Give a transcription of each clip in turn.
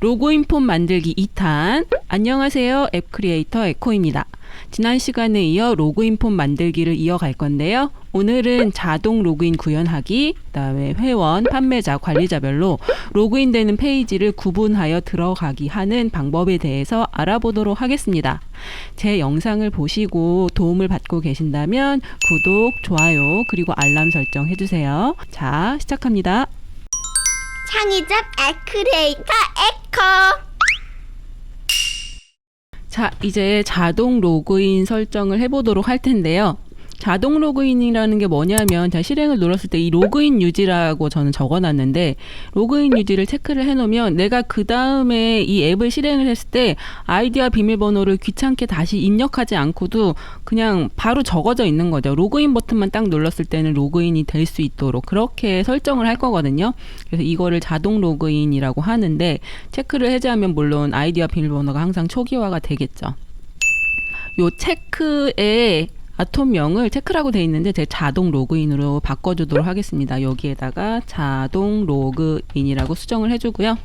로그인 폼 만들기 2탄. 안녕하세요. 앱 크리에이터 에코입니다. 지난 시간에 이어 로그인 폼 만들기를 이어갈 건데요. 오늘은 자동 로그인 구현하기, 그다음에 회원, 판매자, 관리자별로 로그인되는 페이지를 구분하여 들어가기 하는 방법에 대해서 알아보도록 하겠습니다. 제 영상을 보시고 도움을 받고 계신다면 구독, 좋아요, 그리고 알람 설정 해주세요. 자, 시작합니다. 창의적 앱 크리에이터 에코. 자, 이제 자동 로그인 설정을 해보도록 할 텐데요. 자동 로그인이라는 게 뭐냐면, 제가 실행을 눌렀을 때 이 로그인 유지라고 저는 적어놨는데, 로그인 유지를 체크를 해놓으면 내가 그 다음에 이 앱을 실행을 했을 때 아이디와 비밀번호를 귀찮게 다시 입력하지 않고도 그냥 바로 적어져 있는 거죠. 로그인 버튼만 딱 눌렀을 때는 로그인이 될 수 있도록 그렇게 설정을 할 거거든요. 그래서 이거를 자동 로그인이라고 하는데, 체크를 해제하면 물론 아이디와 비밀번호가 항상 초기화가 되겠죠. 요 체크에 아톰명을 체크라고 되어 있는데 제가 자동 로그인으로 바꿔주도록 하겠습니다. 여기에다가 자동 로그인이라고 수정을 해주고요.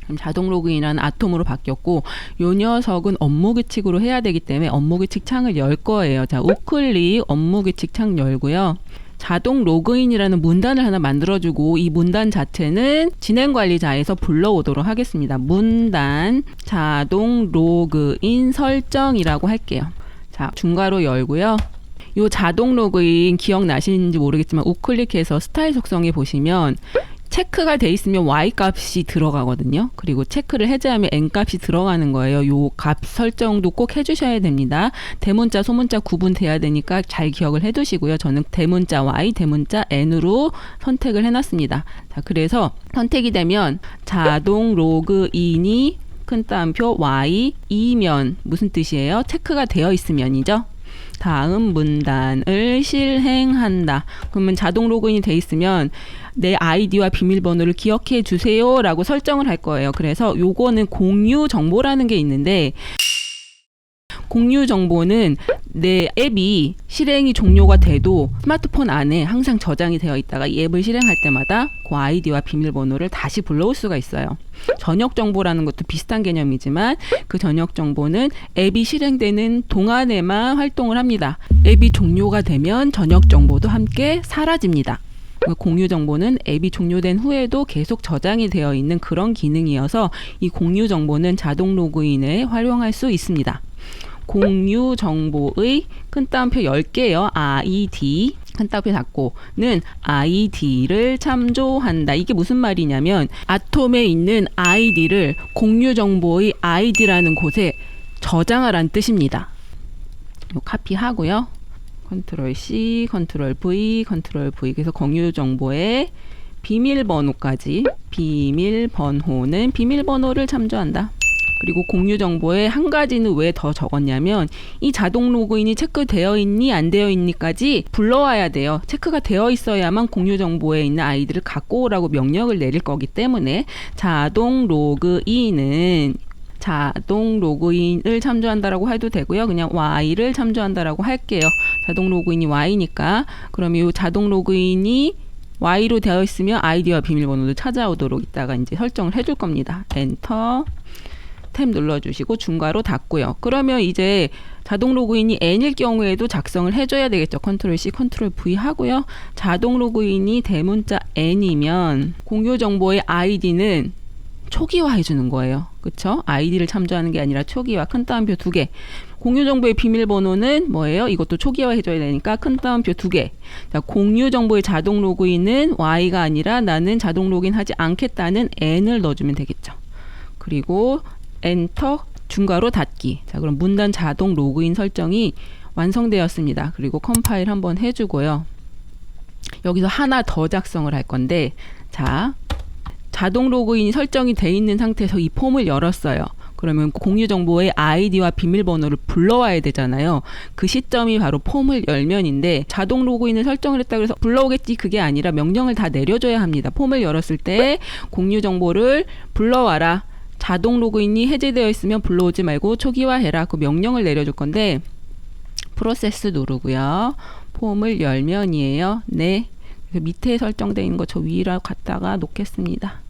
그럼 자동 로그인이라는 아톰으로 바뀌었고, 요 녀석은 업무 규칙으로 해야 되기 때문에 업무 규칙 창을 열 거예요. 자, 우클릭 업무 규칙 창 열고요. 자동 로그인이라는 문단을 하나 만들어주고, 이 문단 자체는 진행관리자에서 불러오도록 하겠습니다. 문단 자동 로그인 설정이라고 할게요. 자, 중괄호 열고요. 요 자동 로그인 기억나시는지 모르겠지만 우클릭해서 스타일 속성에 보시면 체크가 돼 있으면 Y 값이 들어가거든요. 그리고 체크를 해제하면 N 값이 들어가는 거예요. 요 값 설정도 꼭 해주셔야 됩니다. 대문자, 소문자 구분돼야 되니까 잘 기억을 해두시고요. 저는 대문자 Y, 대문자 N으로 선택을 해놨습니다. 자, 그래서 선택이 되면 자동 로그인이 큰 따옴표 Y 이면 무슨 뜻이에요? 체크가 되어 있으면이죠. 다음 문단을 실행한다. 그러면 자동 로그인이 돼 있으면 내 아이디와 비밀번호를 기억해 주세요 라고 설정을 할 거예요. 그래서 요거는 공유 정보라는 게 있는데, 공유 정보는 내 앱이 실행이 종료가 돼도 스마트폰 안에 항상 저장이 되어 있다가 이 앱을 실행할 때마다 그 아이디와 비밀번호를 다시 불러올 수가 있어요. 전역 정보라는 것도 비슷한 개념이지만 그 전역 정보는 앱이 실행되는 동안에만 활동을 합니다. 앱이 종료가 되면 전역 정보도 함께 사라집니다. 공유 정보는 앱이 종료된 후에도 계속 저장이 되어 있는 그런 기능이어서 이 공유 정보는 자동 로그인에 활용할 수 있습니다. 공유 정보의 큰 따옴표 10개요. ID 큰 따옴표 닫고는 ID를 참조한다. 이게 무슨 말이냐면 아톰에 있는 ID를 공유 정보의 ID라는 곳에 저장하라는 뜻입니다. 요 카피하고요. 컨트롤 C, 컨트롤 V, 컨트롤 V. 그래서 공유 정보의 비밀번호까지, 비밀번호는 비밀번호를 참조한다. 그리고 공유 정보에 한 가지는 왜 더 적었냐면, 이 자동 로그인이 체크되어 있니 안 되어 있니까지 불러와야 돼요. 체크가 되어 있어야만 공유 정보에 있는 아이디를 갖고 오라고 명령을 내릴 거기 때문에 자동 로그인은 자동 로그인을 참조한다라고 해도 되고요. 그냥 Y를 참조한다라고 할게요. 자동 로그인이 Y니까. 그러면 이 자동 로그인이 Y로 되어 있으면 아이디와 비밀번호를 찾아오도록 이따가 이제 설정을 해줄 겁니다. 엔터 탭 눌러주시고 중괄호 닫고요. 그러면 이제 자동 로그인이 N일 경우에도 작성을 해줘야 되겠죠. 컨트롤 C, 컨트롤 V 하고요. 자동 로그인이 대문자 N이면 공유 정보의 아이디는 초기화 해주는 거예요. 그쵸? 아이디를 참조하는 게 아니라 초기화. 큰 따옴표 2개. 공유 정보의 비밀번호는 뭐예요? 이것도 초기화 해줘야 되니까 큰 따옴표 2개. 자, 공유 정보의 자동 로그인은 Y가 아니라 나는 자동 로그인 하지 않겠다는 N을 넣어주면 되겠죠. 그리고 엔터 중괄호 닫기. 자, 그럼 문단 자동 로그인 설정이 완성되었습니다. 그리고 컴파일 한번 해주고요. 여기서 하나 더 작성을 할 건데, 자, 자동 로그인이 설정이 돼 있는 상태에서 이 폼을 열었어요. 그러면 공유 정보의 아이디와 비밀번호를 불러와야 되잖아요. 그 시점이 바로 폼을 열면인데, 자동 로그인을 설정을 했다고 해서 불러오겠지 그게 아니라 명령을 다 내려줘야 합니다. 폼을 열었을 때 공유 정보를 불러와라. 자동 로그인이 해제되어 있으면 불러오지 말고 초기화해라. 그 명령을 내려줄 건데, 프로세스 누르고요. 폼을 열면이에요. 네. 밑에 설정되어 있는 거 저 위로 갖다가 놓겠습니다.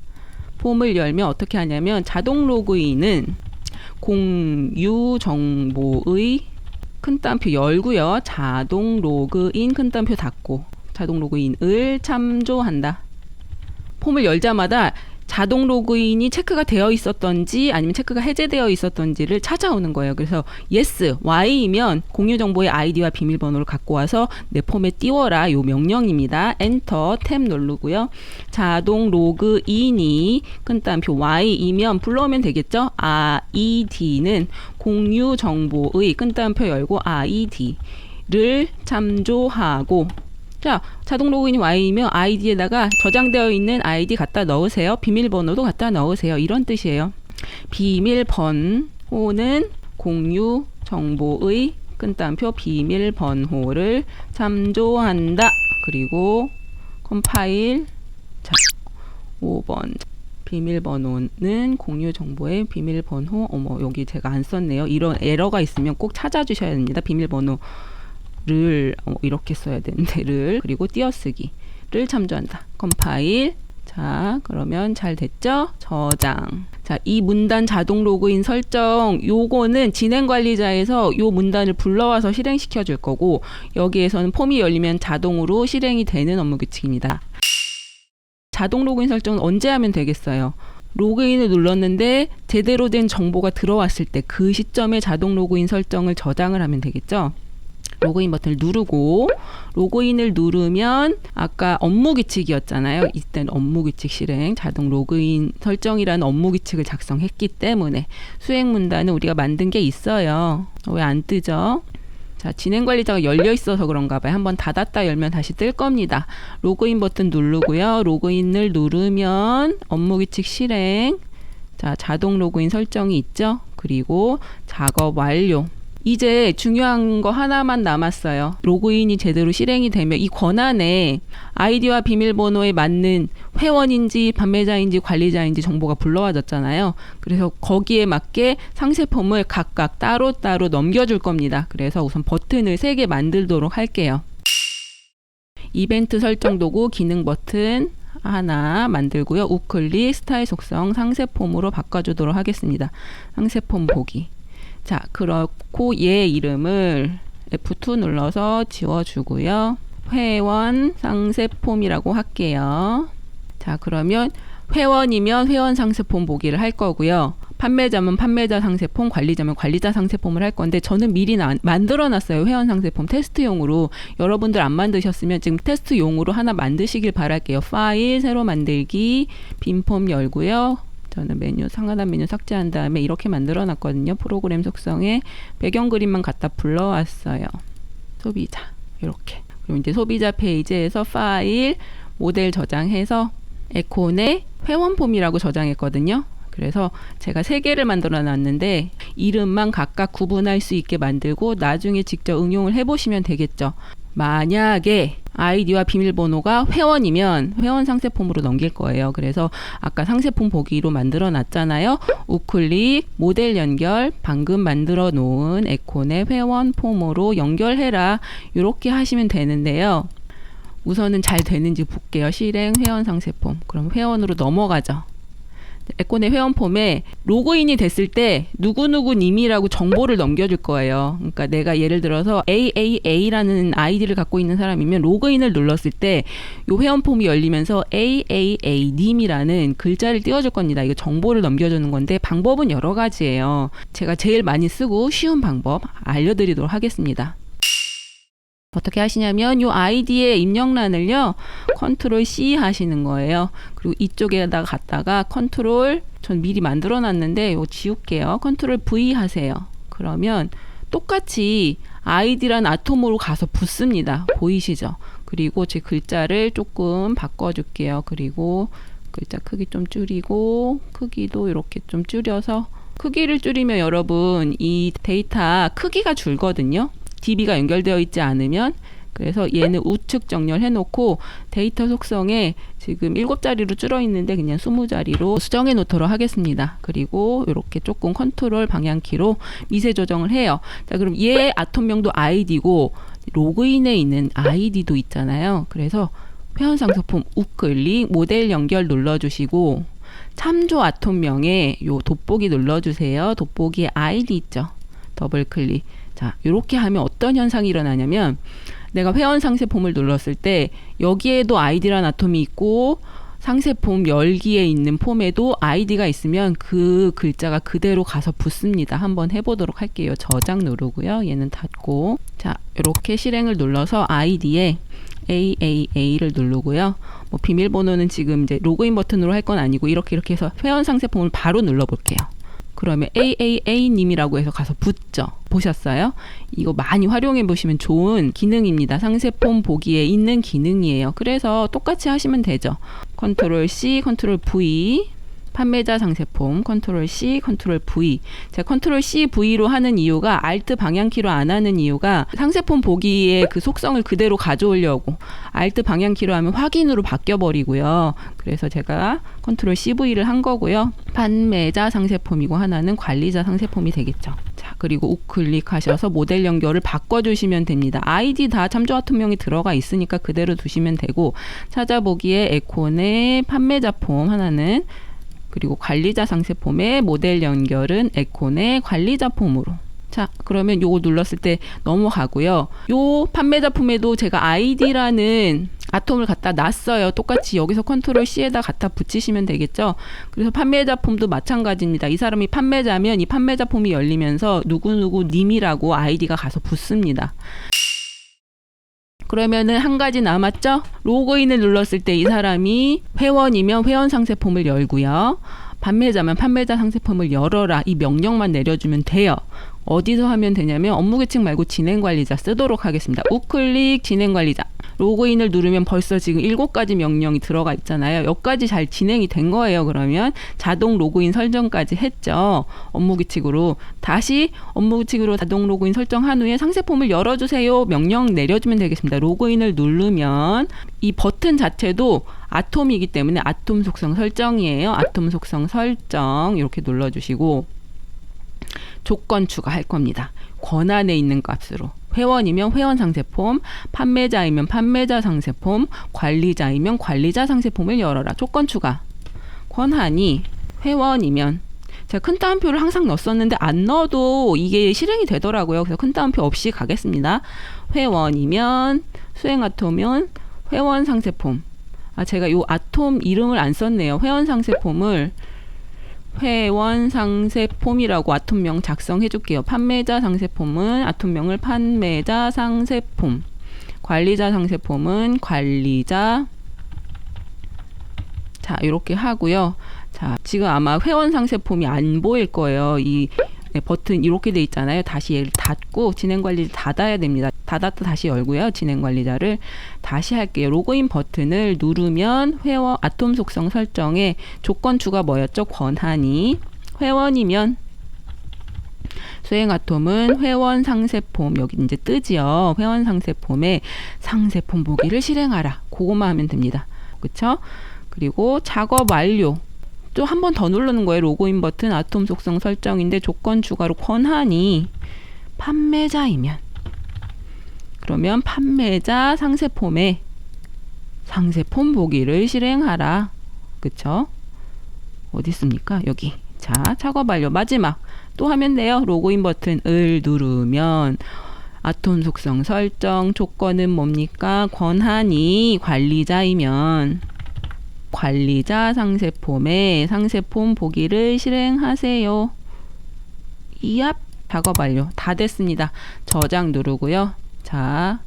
폼을 열면 어떻게 하냐면 자동 로그인은 공유 정보의 큰 따옴표 열고요. 자동 로그인 큰 따옴표 닫고 자동 로그인을 참조한다. 폼을 열자마다 자동 로그인이 체크가 되어 있었던지 아니면 체크가 해제되어 있었던지를 찾아오는 거예요. 그래서 yes, y이면 공유 정보의 아이디와 비밀번호를 갖고 와서 내 폼에 띄워라 요 명령입니다. 엔터 탭 누르고요. 자동 로그인이 큰 따옴표 y이면 불러오면 되겠죠. id는 공유 정보의 큰 따옴표 열고 id를 참조하고 자, 자동 로그인이 Y이면 아이디에다가 저장되어 있는 아이디 갖다 넣으세요. 비밀번호도 갖다 넣으세요. 이런 뜻이에요. 비밀번호는 공유 정보의 큰 따옴표 비밀번호를 참조한다. 그리고 컴파일. 자, 5번. 비밀번호는 공유 정보의 비밀번호. 어머, 여기 제가 안 썼네요. 이런 에러가 있으면 꼭 찾아주셔야 됩니다. 비밀번호. 를 이렇게 써야 되는데 그리고 띄어쓰기를 참조한다. 컴파일. 자, 그러면 잘 됐죠? 저장. 자, 이 문단 자동 로그인 설정 요거는 진행 관리자에서 요 문단을 불러와서 실행시켜 줄 거고 여기에서는 폼이 열리면 자동으로 실행이 되는 업무 규칙입니다. 자동 로그인 설정은 언제 하면 되겠어요? 로그인을 눌렀는데 제대로 된 정보가 들어왔을 때 그 시점에 자동 로그인 설정을 저장을 하면 되겠죠? 로그인 버튼을 누르고 로그인을 누르면 아까 업무 규칙이었잖아요. 이때는 업무 규칙 실행 자동 로그인 설정이라는 업무 규칙을 작성했기 때문에 수행 문단은 우리가 만든 게 있어요. 왜 안 뜨죠? 자, 진행 관리자가 열려 있어서 그런가 봐요. 한번 닫았다 열면 다시 뜰 겁니다. 로그인 버튼 누르고요. 로그인을 누르면 업무 규칙 실행. 자, 자동 로그인 설정이 있죠. 그리고 작업 완료. 이제 중요한 거 하나만 남았어요. 로그인이 제대로 실행이 되면 이 권한에 아이디와 비밀번호에 맞는 회원인지 판매자인지 관리자인지 정보가 불러와졌잖아요. 그래서 거기에 맞게 상세 폼을 각각 따로따로 넘겨줄 겁니다. 그래서 우선 버튼을 3개 만들도록 할게요. 이벤트 설정 도구 기능 버튼 하나 만들고요. 우클릭 스타일 속성 상세 폼으로 바꿔주도록 하겠습니다. 상세 폼 보기. 자, 그렇고 얘 이름을 F2 눌러서 지워주고요. 회원 상세 폼이라고 할게요. 자, 그러면 회원이면 회원 상세 폼 보기를 할 거고요. 판매자면 판매자 상세 폼, 관리자면 관리자 상세 폼을 할 건데 저는 미리 만들어 놨어요. 회원 상세 폼 테스트용으로. 여러분들 안 만드셨으면 지금 테스트용으로 하나 만드시길 바랄게요. 파일 새로 만들기 빈 폼 열고요. 저는 메뉴 상하단 메뉴 삭제한 다음에 이렇게 만들어 놨거든요. 프로그램 속성에 배경 그림만 갖다 불러왔어요. 소비자 이렇게. 그럼 이제 소비자 페이지에서 파일 모델 저장해서 에콘에 회원 폼이라고 저장했거든요. 그래서 제가 3개를 만들어 놨는데 이름만 각각 구분할 수 있게 만들고 나중에 직접 응용을 해보시면 되겠죠. 만약에 아이디와 비밀번호가 회원이면 회원 상세폼으로 넘길 거예요. 그래서 아까 상세폼 보기로 만들어 놨잖아요. 우클릭 모델 연결 방금 만들어 놓은 에콘의 회원 폼으로 연결해라. 이렇게 하시면 되는데요. 우선은 잘 되는지 볼게요. 실행 회원 상세폼. 그럼 회원으로 넘어가죠. 에콘의 회원 폼에 로그인이 됐을 때 누구누구님이라고 정보를 넘겨줄 거예요. 그러니까 내가 예를 들어서 AAA라는 아이디를 갖고 있는 사람이면 로그인을 눌렀을 때 이 회원 폼이 열리면서 AAA님이라는 글자를 띄워줄 겁니다. 이거 정보를 넘겨주는 건데 방법은 여러 가지예요. 제가 제일 많이 쓰고 쉬운 방법 알려드리도록 하겠습니다. 어떻게 하시냐면 이 아이디의 입력란을요 컨트롤 C 하시는 거예요. 그리고 이쪽에다가 갔다가 컨트롤 전 미리 만들어 놨는데 이거 지울게요. 컨트롤 V 하세요. 그러면 똑같이 아이디란 아톰으로 가서 붙습니다. 보이시죠? 그리고 제 글자를 조금 바꿔줄게요. 그리고 글자 크기 좀 줄이고 크기도 이렇게 좀 줄여서 크기를 줄이면 여러분 이 데이터 크기가 줄거든요. DB가 연결되어 있지 않으면. 그래서 얘는 우측 정렬 해놓고 데이터 속성에 지금 7자리로 줄어 있는데 그냥 20자리로 수정해 놓도록 하겠습니다. 그리고 이렇게 조금 컨트롤 방향키로 미세 조정을 해요. 자, 그럼 얘 아톰명도 아이디고 로그인에 있는 아이디도 있잖아요. 그래서 회원 상세폼 우클릭 모델 연결 눌러주시고 참조 아톰명에 요 돋보기 눌러주세요. 돋보기에 아이디 있죠. 더블 클릭. 자, 이렇게 하면 어떤 현상이 일어나냐면 내가 회원 상세폼을 눌렀을 때 여기에도 아이디란 아톰이 있고 상세폼 열기에 있는 폼에도 아이디가 있으면 그 글자가 그대로 가서 붙습니다. 한번 해보도록 할게요. 저장 누르고요. 얘는 닫고. 자, 이렇게 실행을 눌러서 아이디에 AAA를 누르고요. 뭐 비밀번호는 지금 이제 로그인 버튼으로 할 건 아니고 이렇게 해서 회원 상세폼을 바로 눌러볼게요. 그러면 AAA님이라고 해서 가서 붙죠. 보셨어요? 이거 많이 활용해 보시면 좋은 기능입니다. 상세폼 보기에 있는 기능이에요. 그래서 똑같이 하시면 되죠. 컨트롤 C, 컨트롤 V, 판매자 상세폼, 컨트롤 C, 컨트롤 V. 제가 컨트롤 C, V로 하는 이유가 Alt 방향키로 안 하는 이유가 상세폼 보기의 그 속성을 그대로 가져오려고 Alt 방향키로 하면 확인으로 바뀌어 버리고요. 그래서 제가 컨트롤 C, V를 한 거고요. 판매자 상세폼이고 하나는 관리자 상세폼이 되겠죠. 자, 그리고 우클릭하셔서 모델 연결을 바꿔주시면 됩니다. 아이디 다 참조 아톰명이 들어가 있으니까 그대로 두시면 되고 찾아보기에 에콘의 판매자 폼 하나는 그리고 관리자 상세폼의 모델 연결은 에콘의 관리자 폼으로. 자, 그러면 요거 눌렀을 때 넘어가고요. 요 판매자 폼에도 제가 아이디라는 아톰을 갖다 놨어요. 똑같이 여기서 컨트롤 C에다 갖다 붙이시면 되겠죠. 그래서 판매자 폼도 마찬가지입니다. 이 사람이 판매자면 이 판매자 폼이 열리면서 누구누구 님이라고 아이디가 가서 붙습니다. 그러면은 한 가지 남았죠? 로그인을 눌렀을 때 이 사람이 회원이면 회원 상세폼을 열고요. 판매자면 판매자 상세폼을 열어라. 이 명령만 내려주면 돼요. 어디서 하면 되냐면 업무 계층 말고 진행관리자 쓰도록 하겠습니다. 우클릭 진행관리자. 로그인을 누르면 벌써 지금 7가지 명령이 들어가 있잖아요. 여기까지 잘 진행이 된 거예요. 그러면 자동 로그인 설정까지 했죠. 업무 규칙으로 다시 업무 규칙으로 자동 로그인 설정한 후에 상세폼을 열어주세요. 명령 내려주면 되겠습니다. 로그인을 누르면 이 버튼 자체도 아톰이기 때문에 아톰 속성 설정이에요. 아톰 속성 설정 이렇게 눌러주시고 조건 추가할 겁니다. 권한에 있는 값으로. 회원이면 회원 상세폼, 판매자이면 판매자 상세폼, 관리자이면 관리자 상세폼을 열어라. 조건 추가. 권한이 회원이면 제가 큰 따옴표를 항상 넣었었는데 안 넣어도 이게 실행이 되더라고요. 그래서 큰 따옴표 없이 가겠습니다. 회원이면 수행 아톰이면 회원 상세폼. 제가 요 아톰 이름을 안 썼네요. 회원 상세폼을 회원 상세폼이라고 아톰명 작성해 줄게요. 판매자 상세폼은 아톰명을 판매자 상세폼, 관리자 상세폼은 관리자. 자, 이렇게 하고요. 자, 지금 아마 회원 상세폼이 안 보일 거예요. 이 버튼 이렇게 돼 있잖아요. 다시 얘를 닫고 진행관리를 닫아야 됩니다. 닫았다 다시 열고요. 진행관리자를 다시 할게요. 로그인 버튼을 누르면 회원 아톰 속성 설정에 조건 추가 뭐였죠? 권한이 회원이면 수행 아톰은 회원 상세폼 여기 이제 뜨지요. 회원 상세폼에 상세폼 보기를 실행하라. 그것만 하면 됩니다. 그렇죠? 그리고 작업 완료. 또 한 번 더 누르는 거예요. 로그인 버튼 아톰 속성 설정인데 조건 추가로 권한이 판매자이면 그러면 판매자 상세폼에 상세폼 보기를 실행하라. 그쵸? 어디 있습니까? 여기. 자, 작업 완료. 마지막 또 하면 돼요. 로그인 버튼을 누르면 아톰 속성 설정 조건은 뭡니까? 권한이 관리자이면 관리자 상세폼에 상세폼 보기를 실행하세요. 이압 작업 완료. 다 됐습니다. 저장 누르고요. 자,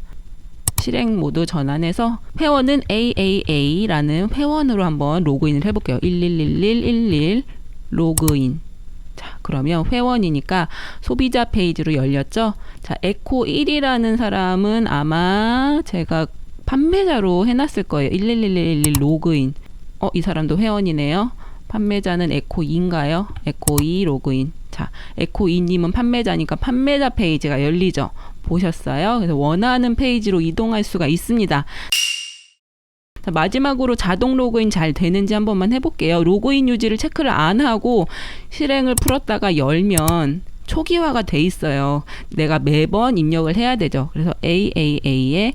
실행 모드 전환해서 회원은 AAA라는 회원으로 한번 로그인을 해볼게요. 111111 로그인. 자, 그러면 회원이니까 소비자 페이지로 열렸죠. 자, 에코1이라는 사람은 아마 제가 판매자로 해놨을 거예요. 111111 로그인. 이 사람도 회원이네요. 판매자는 에코2인가요? 에코2 로그인. 자, 에코2님은 판매자니까 판매자 페이지가 열리죠. 보셨어요? 그래서 원하는 페이지로 이동할 수가 있습니다. 자, 마지막으로 자동 로그인 잘 되는지 한 번만 해볼게요. 로그인 유지를 체크를 안 하고 실행을 풀었다가 열면 초기화가 돼 있어요. 내가 매번 입력을 해야 되죠. 그래서 AAA에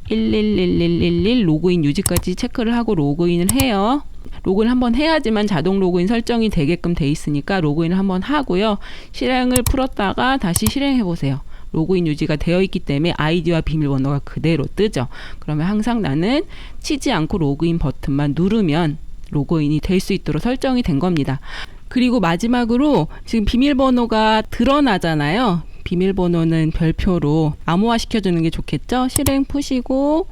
111111 로그인 유지까지 체크를 하고 로그인을 해요. 로그인 한번 해야지만 자동 로그인 설정이 되게끔 돼 있으니까 로그인을 한번 하고요. 실행을 풀었다가 다시 실행해 보세요. 로그인 유지가 되어 있기 때문에 아이디와 비밀번호가 그대로 뜨죠. 그러면 항상 나는 치지 않고 로그인 버튼만 누르면 로그인이 될 수 있도록 설정이 된 겁니다. 그리고 마지막으로 지금 비밀번호가 드러나잖아요. 비밀번호는 별표로 암호화 시켜주는 게 좋겠죠. 실행 푸시고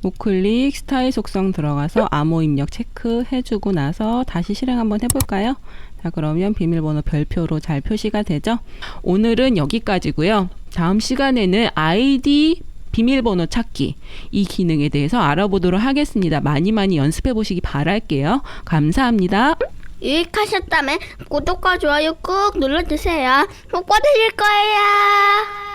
우클릭 스타일 속성 들어가서 암호 입력 체크해주고 나서 다시 실행 한번 해볼까요? 자, 그러면 비밀번호 별표로 잘 표시가 되죠. 오늘은 여기까지고요. 다음 시간에는 아이디 비밀번호 찾기 이 기능에 대해서 알아보도록 하겠습니다. 많이 연습해 보시기 바랄게요. 감사합니다. 유익하셨다면 구독과 좋아요 꾹 눌러주세요. 복 받으실 거예요.